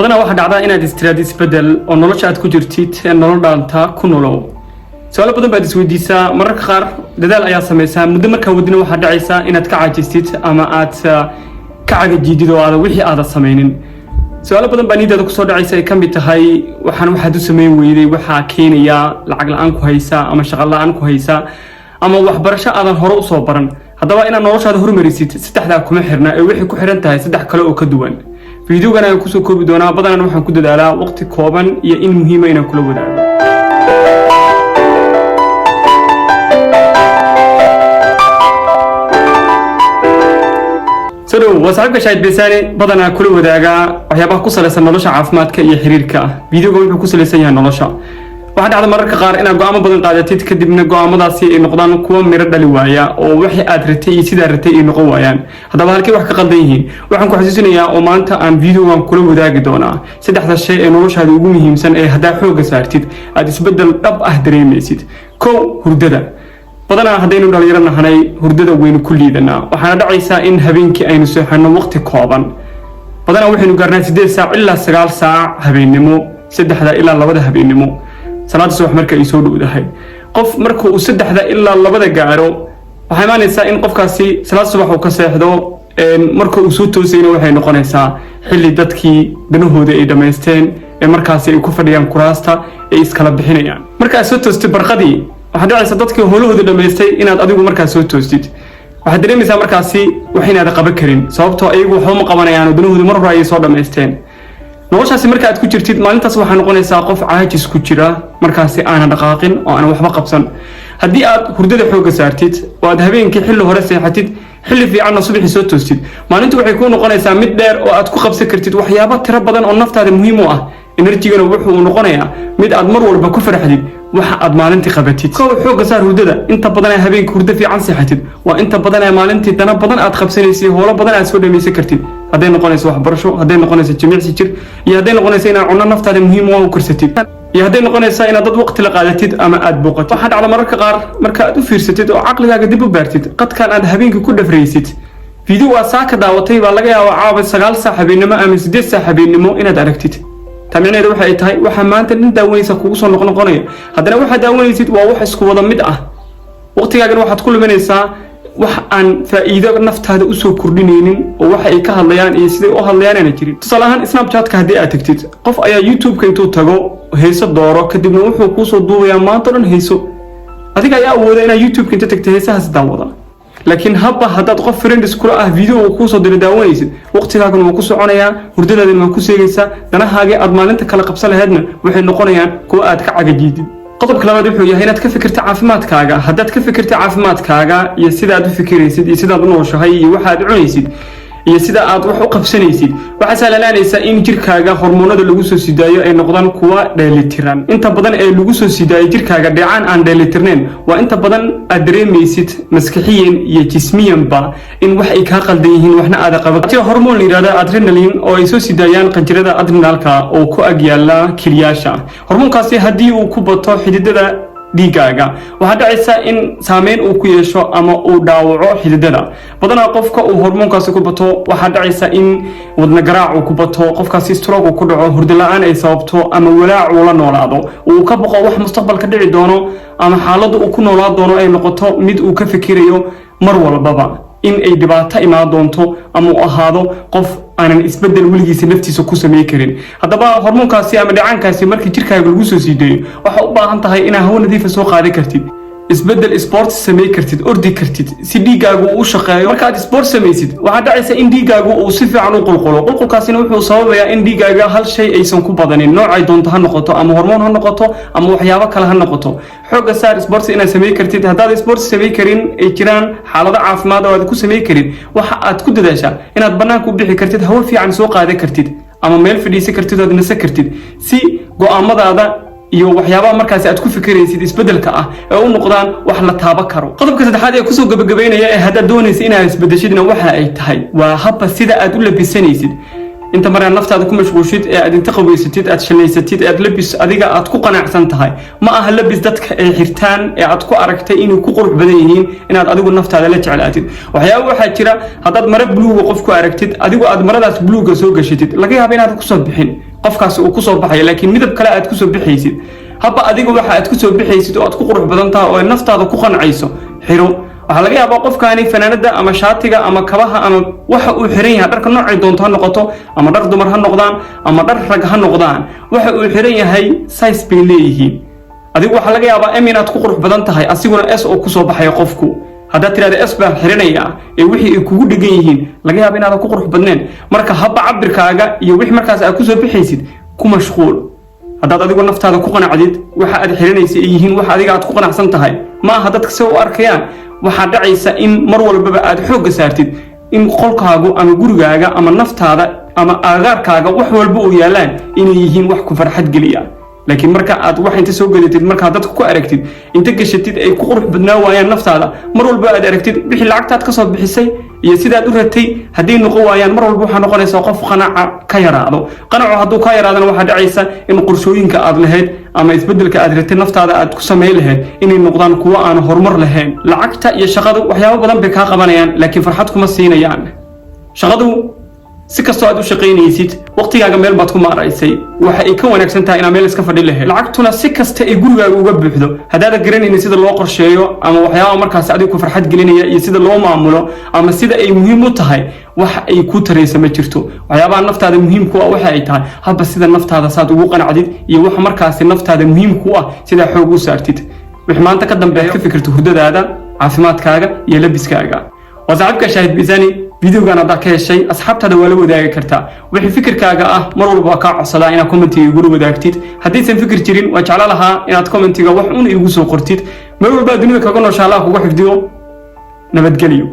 badanaa waxa dhacda inaad istiraadi isbadal oo nolosha aad ku jirtid nolol dhaanta ku nolow su'aalo badan baad isweydiisaa mararka qaar dadaal ayaa samaysaa muddo markaa wadina waxa dhacaysa inaad ka caajistid ama aad ka cagajiidid oo aad wixii aad sameeynin su'aalo badan baa nidaada ku soo dhacaysa ay kamid tahay waxaad u sameyn weyday waxa keenaya lacag la'aan ku haysa ama shaqo la'aan ku haysa ama waxbarasho aadan hore u soo baran haddaba inaad noloshaada horumarisid saddexda kuma xirna ee wixii ku xiran tahay saddex kale oo ka duwan fiidiyogan aan ku soo koobi doonaa badanaan waxaan ku dadaalaa waqti kooban iyo in muhiim ah inaan kula wadaago soo wasaaibka shaahid beesaane badanaa kula wadaaga waxyaabaha ku saleysan nolosha caafimaadka iyo xiriirka fiidiyogan wuxuu ku saleysan yahay nolosha waxa dhacda mararka qaar inaad go'aamo badan qaadatid kadibna go'aamadaasi ay noqdaan kuwa miro dhali waaya oo wixii aad ratay iyo sida ratay ay noqon waayaan hadaba halkii wax ka qaldan yihiin waxaan ku xasuusinayaa oo maanta aan fiidiyogan kula wadaagi doonaa saddexda shay ee noloshaada ugu muhiimsan ee hadaa xooga saartid aad isbedel dhab ah dareemaysid kow hurdada badanaa haddaynu dhalinyaro nahanay hurdada weynu ku liidanaa waxaana dhacaysaa in habeenkii aynu seexano waqti kooban badanaa waxaynu gaarnaa 8 saac ilaa 9 saac habeenimo 3 ilaa 2 habeenimo salaad subax marka ay soo dhowdahay qof marka uu 3 ilaa 2 gaaro waxa imaanaysa in qofkaasi salaad subax uu ka seexdo marka uu soo toosayna waxay noqonaysaa xilli dadkii danahooda ay dhameysteen ee markaasi ay ku fadhiyaan kuraasta ay iskala bixinayaan marka soo toostay barqadii waxa dhacaysa dadkii howlahooda dhameystay inaad adigu markaa soo toostid waxa dareemaysaa markaasi wax inaad qaban karin sababtoo ayagu waxba ma qabanayaan danahooda mar hore ay soo dhameysteen noloshaasi marka aad ku jirtid maalintaas waxa noqonaysaa qof caajis ku jira markaasi aan dhaqaaqin oo aan waxba qabsan haddii aad hurdada xooga saartid oo aad habeenkii xilli hore seexatid xilli fiican subaxii soo toostid maalintu waxay ku noqonaysaa mid dheer oo aad ku qabsan kartid waxyaabo tiro badan oo naftaada muhiim u ah enerjigana wuxuu noqonayaa mid aad mar walba ku faraxdid waxa aad maalintii qabatid koow xooga saar hurdada inta badan ay habeenkii hurdo fiican seexatid waa inta badan ay maalintii dana badan aad qabsanaysay howlo badan aad soo dhameeysan kartid haday noqonayso waxbarasho haday noqonayso jimicsi jir iyo haday noqonayso inaad cunno naftaada muhiim u korsatid iyo haday noqonayso inaad dad waqti la qaadatid ama aad booqatid waxa dhacda mararka qaar marka aad u fiirsatid oo caqligaaga dib u baartid qadkan aad habeenkii ku dhafraysid fiidiyoo waa saaka daawatay baa laga yaabaa caawa 9 saac habeenimo ama 8 saac habeenimo inaad aragtid tamicneedu waxa ay tahay waxa maanta nin daawanaysa kugu soo noqonaya haddana waxa daawanaysid waa wax isku wada mid ah waqtigaaga waxaad ku luminaysaa wax aan faa'iido naftaada u soo kordhinaynin oo waxa ay ka hadlayaan iyo sidii u hadlayaan aan jirin tusaale ahaan snapchat-ka hadii aad tagtid qof ayaa youtube-ka intuu tago heeso dooro kadibna wuxuu ku soo duubayaa maanta dhan heeso adiga ayaa awooda inaad youtube-ka inta tagtay heesahaas daawada laakiin habba hadaad qof friends kula ah video ku soo daawanaysid waqtigaaga wuu ku soconayaa hurdadaadana waa ku seegaysaa danahaaga aad maalinta kala qabsan lahaydna waxay noqonayaan kuwa aad ka cagajiidid qodobka labaad wuxuu yahay inaad ka fikirto caafimaadkaaga hadaad ka fikirto caafimaadkaaga iyo sida aad u fikiraysid iyo sida aad u nooshahay iyo waxa aad cunaysid iyo sida aad wax u qabsanaysid waxa sahlanaysa in jirkaaga hormoonada lagu soo sidaayo ay noqdaan kuwa dheelitiran inta badan ee lagu soo sidaayo jirkaaga dhacaan aan dheelitirneen waa inta badan aad dareemaysid maskaxiyan iyo jismiyanba in wax ay ka qaldan yihiin waxna aad qabato hormoon la yiraahdo adrenaline oo ay soo sidaayaan qanjirada adrenalka oo ku ag yaala kaliyaasha hormoonkaasi hadii uu ku bato xididada dhiigaaga waxa dhacaysa in saameyn uu ku yeesho ama uu dhaawaco xididada badanaa qofka uu hormoonkaasi ku bato waxa dhacaysa in wadna garaac uu ku bato qofkaasi stroke ku dhaco hurdo la'aan ay sababto ama walaac uu la noolaado uu ka baqo wax mustaqbalka dhici doono ama xaaladda uu ku noolaa doono ay noqoto mid uu ka fikirayo mar walbaba in ay dhibaato imaan doonto ama uu ahaado qof aanan isbedel weligiisa naftiisa ku sameey karin hadaba hormoonkaasi ama dhacaankaasi markii jirkaaga lagu soo siideeyo waxa u baahan tahay inaad hawo nadiif ah soo qaadan kartid isbedel sport sameey kartid ordi kartid si dhiigaagu uu shaqeeyo marka aad sport sameeysid waxa dhacaysa in dhiigaagu uu si fiican u qulqulkaasina wuxuu sababayaa in dhiigaaga hal shay aysan ku badanin noocay doonto ha noqoto ama hormoon ha noqoto ama waxyaabo kale ha noqoto xooga saar sport inaad sameey kartid hadaad sport sameey karin ay jiraan xaalado caafimaad oo aad ku sameey karin waxa aad ku dadaashaa inaad banaanka u bixi kartid hawo fiican soo qaadan kartid ama meel fadhiisan kartid oo nasan kartid si go'aamadaada iyo waxyaabaha markaas aad ku fikiraysid isbedelka ah ee u noqdaan wax la taaba karo qodobka saddexaad ee ku soo gabagabeynaya ee hadda doonaysid inaad isbedeshidna waxa ay tahay waa habba sida aad u labisanaysid inta marna naftaada ku mashquulshid ee aad inta qaweysatid aad shanaysatid aad labis adiga aad ku qanacsan tahay ma aha labis dadka ay xirtaan ee aad ku aragtay inuu ku qurux badan yihiin inaad adigu naftaada la jeclaatid waxyaabo waxa jira hadaad mara blue qof ku aragtid adigu aad maradaas blue soo gashitid laga yaabo inaad ku soo bixin qofkaas uu ku soo baxay laakiin midab kale aad ku soo bixaysid haba adiga waxa aad ku soo bixaysid oo aad ku qurux badan tahay oo naftaada ku qancayso xiro waxa laga yaabaa qofkaani fanaanada ama shaatiga ama kabaha ama waxa uu xiran yahay dharka noocay doonto ha noqoto ama dhar dumar ha noqdaan ama dhar rag ha noqdaan waxa uu xiran yahay size bay leeyihiin adigu waxa laga yaabaa inaad ku qurux badan tahay asiguna s oo ku soo baxay qofku hadda tiraada s baa xiranaya ee wixii ay kugu dhigan yihiin laga yaabaa inaad ku qurux badneen marka haba cabirkaaga iyo wixii markaas aad ku soo bixaysid ku mashquul haddaad adigu naftaada ku qanacdid waxa aad xiranaysa ay yihiin waxa adiga aad ku qanacsan tahay ma aha dadka soo arkayaan waxa dhacaysa in mar walba aad xoog saartid in qolkaagu ama gurigaaga ama naftaada ama aagaarkaaga wax walba uu yaalaan inay yihiin wax ku farxad geliya laakiin marka aad wax inta soo gadatid marka dadku ku aragtid inta gashatid ay ku qurux badnaa waayaan naftaada mar walba aad aragtid bixi lacagtaad ka soo bixisay iyo sidaad u ratay hadii noqon waayaan mar walba waxa noqonaysa qof qanaca ka yaraado qanacu haduu ka yaraadana waxa dhacaysa in qorshooyinka aad lahayd ama isbedelka aad ratay naftaada aad ku sameey lahayd inay noqdaan kuwa aan horumar lahayn lacagta iyo shaqadu waxyaabo badan bay ka qabanayaan laakiin farxad kuma siinayaan shaqadu si kastoo aad u shaqeynaysid waqtigaaga meel baad ku maaraysay waxa ay ka wanaagsan tahay inaad meel iska fadhi lahayd lacagtuna si kasta ay gurigaaga uga buuxdo hadaad garanaynin sida loo qorsheeyo ama waxyaabo markaas adigu ku farxad gelinaya iyo sida loo maamulo ama sida ay muhiim u tahay wax ay ku taraysa ma jirto waxyaabaha naftaada muhiim ku ah waxa ay tahay haba sida naftaada saad ugu qanacdid iyo wax markaas naftaada muhiim ku ah sida xoog u saartid wix maanta ka dambeeya ka fikirto hurdadaada caafimaadkaaga iyo labiskaaga wasaaxibka shaahid bisani فيديو أنا ذاك الشيء أصحاب هذا ولا وذاك كرتا وحي فكر كاجا مرور بقى عصلا إن كومنتي يقولوا وذاكتيت حديث فكر ترين وجعل لها إن كومنتي وحون يقولوا قرتيت مرور بقى دنيا كأنه شاء الله هو فيديو نبتقليو